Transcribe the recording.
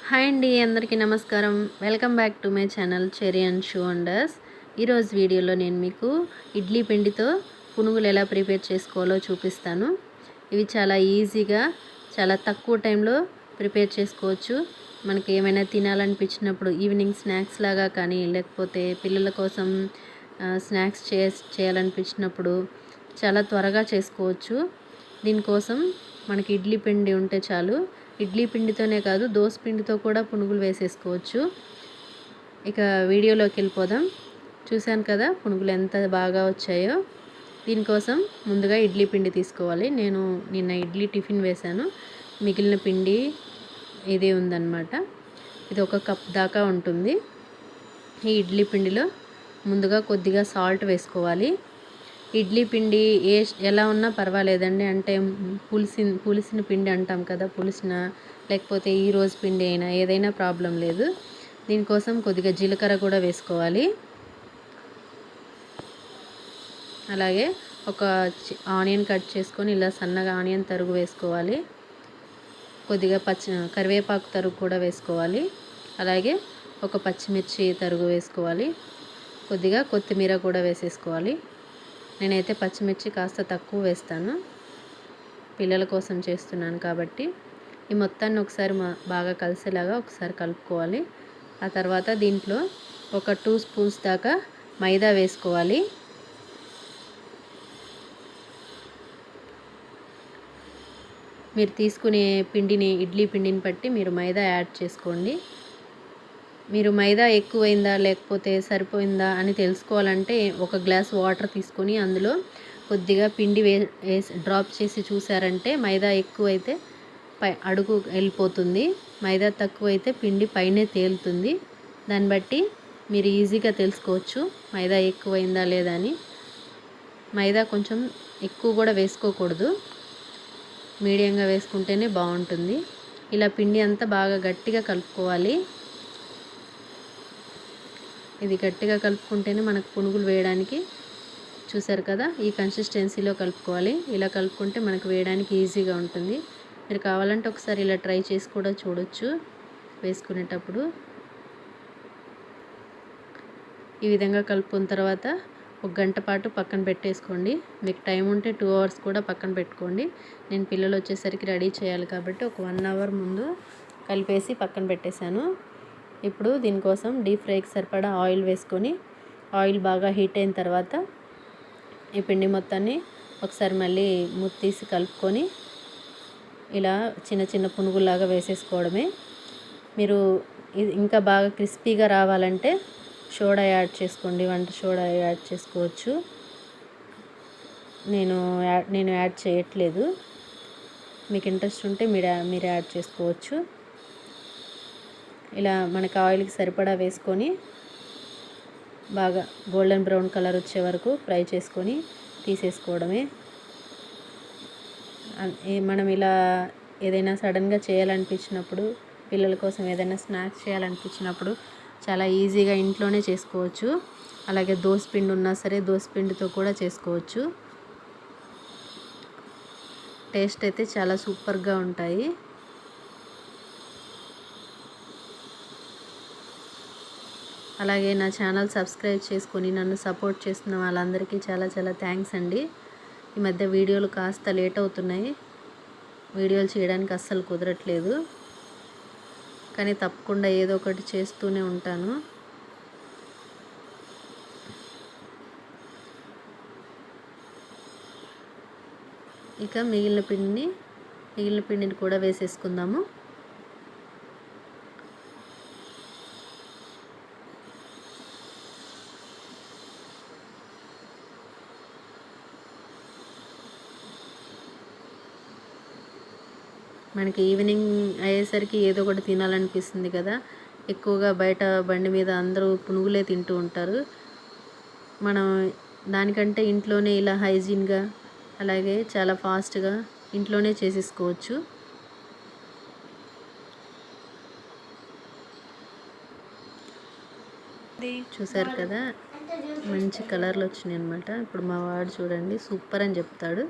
Hi అండి, అందరికీ నమస్కారం. Welcome back to my channel cherry and shoe wonders. ఈరోజు వీడియోలో నేను మీకు ఇడ్లీ పిండితో పునుగులు ఎలా ప్రిపేర్ చేసుకోవాలో చూపిస్తాను. ఇవి చాలా ఈజీగా చాలా తక్కువ టైంలో ప్రిపేర్ చేసుకోవచ్చు. మనకి ఏమైనా తినాలనిపించినప్పుడు ఈవినింగ్ స్నాక్స్ లాగా కానీ, లేకపోతే పిల్లల కోసం స్నాక్స్ చేయాలనిపించినప్పుడు చాలా త్వరగా చేసుకోవచ్చు. దీనికోసం మనకి ఇడ్లీ పిండి ఉంటే చాలు. ఇడ్లీ పిండితోనే కాదు, దోస పిండితో కూడా పునుగులు వేసేసుకోవచ్చు. ఇక వీడియోలోకి వెళ్ళిపోదాం. చూశాను కదా పునుగులు ఎంత బాగా వచ్చాయో. దీనికోసం ముందుగా ఇడ్లీ పిండి తీసుకోవాలి. నేను నిన్న ఇడ్లీ టిఫిన్ వేశాను, మిగిలిన పిండి ఇదే ఉందన్నమాట. ఇది 1 కప్ దాకా ఉంటుంది. ఈ ఇడ్లీ పిండిలో ముందుగా కొద్దిగా సాల్ట్ వేసుకోవాలి. ఇడ్లీ పిండి ఎలా ఉన్నా పర్వాలేదండి. అంటే పులిసిన పిండి అంటాం కదా, పులిసిన లేకపోతే ఈరోజు పిండి అయినా ఏదైనా ప్రాబ్లం లేదు. దీనికోసం కొద్దిగా జీలకర్ర కూడా వేసుకోవాలి. అలాగే ఒక ఆనియన్ కట్ చేసుకొని ఇలా సన్నగా ఆనియన్ తరుగు వేసుకోవాలి. కొద్దిగా కరివేపాకు తరుగు కూడా వేసుకోవాలి. అలాగే ఒక పచ్చిమిర్చి తరుగు వేసుకోవాలి. కొద్దిగా కొత్తిమీర కూడా వేసేసుకోవాలి. నేనైతే పచ్చిమిర్చి కాస్త తక్కువ వేస్తాను, పిల్లల కోసం చేస్తున్నాను కాబట్టి. ఈ మొత్తాన్ని ఒకసారి బాగా కలిసేలాగా ఒకసారి కలుపుకోవాలి. ఆ తర్వాత దీంట్లో ఒక 2 స్పూన్స్ దాకా మైదా వేసుకోవాలి. మీరు తీసుకునే పిండిని, ఇడ్లీ పిండిని బట్టి మీరు మైదా యాడ్ చేసుకోండి. మీరు మైదా ఎక్కువైందా లేకపోతే సరిపోయిందా అని తెలుసుకోవాలంటే 1 గ్లాస్ వాటర్ తీసుకొని అందులో కొద్దిగా పిండి వేసి డ్రాప్ చేసి చూసారంటే మైదా ఎక్కువైతే అడుగు వెళ్ళిపోతుంది, మైదా తక్కువైతే పిండి పైనే తేలుతుంది. దాన్ని బట్టి మీరు ఈజీగా తెలుసుకోవచ్చు మైదా ఎక్కువైందా లేదా అని. మైదా కొంచెం ఎక్కువ కూడా వేసుకోకూడదు, మీడియంగా వేసుకుంటేనే బాగుంటుంది. ఇలా పిండి అంతా బాగా గట్టిగా కలుపుకోవాలి. ఇది గట్టిగా కలుపుకుంటేనే మనకు పునుగులు వేయడానికి, చూసారు కదా, ఈ కన్సిస్టెన్సీలో కలుపుకోవాలి. ఇలా కలుపుకుంటే మనకు వేయడానికి ఈజీగా ఉంటుంది. మీరు కావాలంటే ఒకసారి ఇలా ట్రై చేసి కూడా చూడొచ్చు వేసుకునేటప్పుడు. ఈ విధంగా కలుపుకున్న తర్వాత 1 గంట పాటు పక్కన పెట్టేసుకోండి. మీకు టైం ఉంటే 2 అవర్స్ కూడా పక్కన పెట్టుకోండి. నేను పిల్లలు వచ్చేసరికి రెడీ చేయాలి కాబట్టి ఒక 1 అవర్ ముందు కలిపేసి పక్కన పెట్టేశాను. ఇప్పుడు దీనికోసం డీప్ ఫ్రైకి సరిపడా ఆయిల్ వేసుకొని, ఆయిల్ బాగా హీట్ అయిన తర్వాత ఈ పిండి మొత్తాన్ని ఒకసారి మళ్ళీ మూత తీసి కలుపుకొని ఇలా చిన్న చిన్న పునుగులాగా వేసేసుకోవడమే. మీరు ఇది ఇంకా బాగా క్రిస్పీగా రావాలంటే సోడా యాడ్ చేసుకోండి, వంట సోడా యాడ్ చేసుకోవచ్చు. నేను యాడ్ చేయట్లేదు, మీకు ఇంట్రెస్ట్ ఉంటే మీరు యాడ్ చేసుకోవచ్చు. ఇలా మనకు ఆయిల్కి సరిపడా వేసుకొని బాగా గోల్డెన్ బ్రౌన్ కలర్ వచ్చే వరకు ఫ్రై చేసుకొని తీసేసుకోవడమే. మనం ఇలా ఏదైనా సడన్గా చేయాలనిపించినప్పుడు, పిల్లల కోసం ఏదైనా స్నాక్స్ చేయాలనిపించినప్పుడు చాలా ఈజీగా ఇంట్లోనే చేసుకోవచ్చు. అలాగే దోసపిండి ఉన్నా సరే దోసపిండితో కూడా చేసుకోవచ్చు. టేస్ట్ అయితే చాలా సూపర్గా ఉంటాయి. అలాగే నా ఛానల్ సబ్స్క్రైబ్ చేసుకొని నన్ను సపోర్ట్ చేస్తున్న వాళ్ళందరికీ చాలా చాలా థ్యాంక్స్ అండి. ఈ మధ్య వీడియోలు కాస్త లేట్ అవుతున్నాయి, వీడియోలు చేయడానికి అస్సలు కుదరట్లేదు, కానీ తప్పకుండా ఏదో ఒకటి చేస్తూనే ఉంటాను. ఇక మిగిలిన పిండిని కూడా వేసేసుకుందాము. మనకి ఈవినింగ్ అయ్యేసరికి ఏదో ఒకటి తినాలనిపిస్తుంది కదా. ఎక్కువగా బయట బండి మీద అందరూ పునుగులే తింటూ ఉంటారు. మనం దానికంటే ఇంట్లోనే ఇలా హైజీన్గా, అలాగే చాలా ఫాస్ట్గా ఇంట్లోనే చేసేసుకోవచ్చు. చూసారు కదా, మంచి కలర్లు వచ్చినాయి అన్నమాట. ఇప్పుడు మా వాడు చూడండి సూపర్ అని చెప్తాడు.